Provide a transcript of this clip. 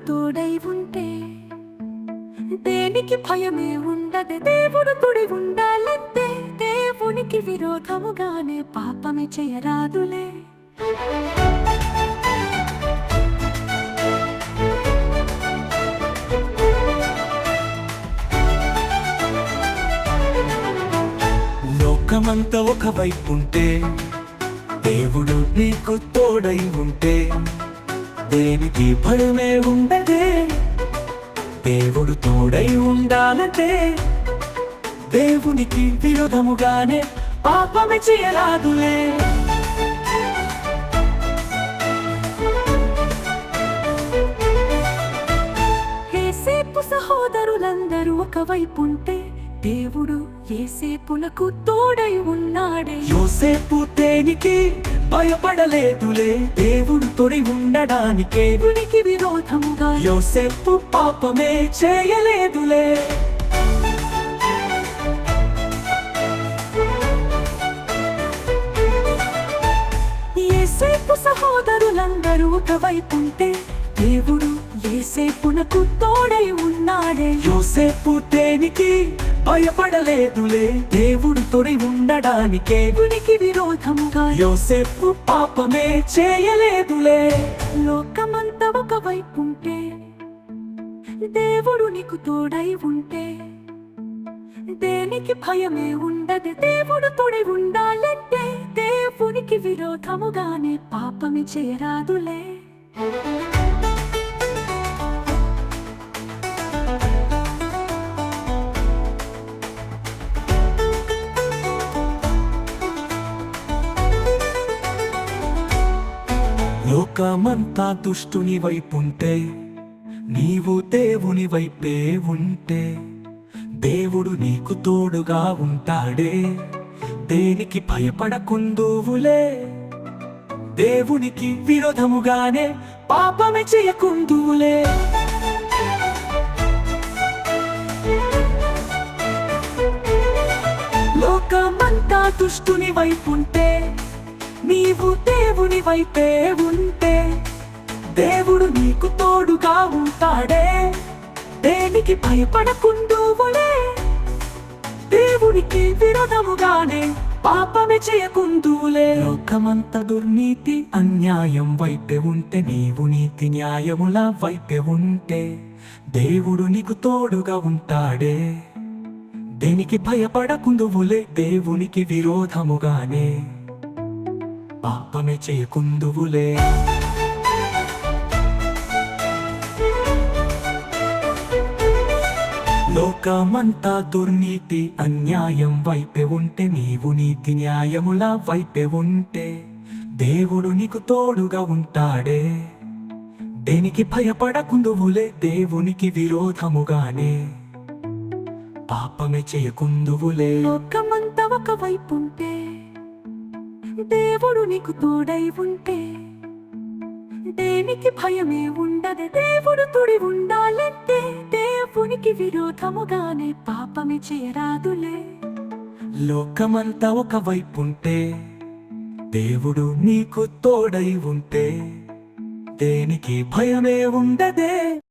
తోడై ఉంటే దేనికి భయమే ఉండదు. దేవుడు తోడై ఉండాలంటే దేవునికి విరోధముగానే పాపమే చేయరాదులే. లోకమంతా ఒకవైపుంటే దేవుడు నీకు తోడై ఉంటే దేనికి భయమే ఉండదే. దేవుడు తోడై ఉండాలంటే దేవునికి విరోధముగానే పాపమే చేయరాదులే. యేసేపు సహోదరులందరూ ఒకవైపుంటే దేవుడు యేసేపునకు తోడై ఉన్నాడే. యోసేపు దేనికి భయపడలేదులే, దేవుడు తోడై ఉండడానికే. దేవునికి విరోధముగా యోసేపు పాపమే చేయలేదులే. యేసేపు సహోదరులందరూ ఒకవైపుంటే దేవుడు యేసేపునకు తోడై ఉన్నాడే. యోసేపు దేనికి భయపడలేదులే, దేవుడు తోడై ఉండడానికే. దేవునికి విరోధముగా యోసేపు పాపమే చేయలేదులే. లోకమంతా ఒకవైపుంటే దేవుడు నీకు తోడై ఉంటే దేనికి భయమే ఉండదు. దేవుడు తోడై ఉండాలంటే దేవునికి విరోధముగానే పాపమే చేయరాదులే. లోకమంతా దుష్టుని వైపుంటే నీవు దేవుని వైపే ఉంటే దేవుడు నీకు తోడుగా ఉంటాడే. దేనికి భయపడకుందువులే, దేవునికి విరోధముగానే పాపమే చేయకుందువులే. లోకమంతా దుష్టుని వైపుంటే నీవు దేవుని వైపే ఉంటే దేవుడు నీకు తోడుగా ఉంటాడే. దేనికి భయపడకుందువులే, దేవునికి విరోధముగానే పాపమే చేయకుందువులే. లోకమంత దుర్నీతి అన్యాయం వైపే ఉంటే నీవు నీతి న్యాయముల వైపే ఉంటే దేవుడు నీకు తోడుగా ఉంటాడే. దేనికి భయపడకుందువులే, దేవునికి విరోధముగానే పాపమే చేయకుందువులే. లోకమంతా దుర్నీతి అన్యాయం వైపే ఉంటే నీవు నీతి న్యాయముల వైపే ఉంటే దేవుడు నీకు తోడుగా ఉంటాడే. దేనికి భయపడకుందువులే, దేవునికి విరోధముగానే పాపమే చేయకుందువులే. లోకమంతా ఒకవైపుంటే దేవుడు నీకు తోడై ఉంటే దేనికి భయమే ఉండదు. దేవుడు తోడై ఉండాలంటే దేవునికి విరోధముగానే పాపమే చేయరాదులే. లోకమంతా ఒకవైపుంటే దేవుడు నీకు తోడై ఉంటే దేనికి భయమే ఉండదే.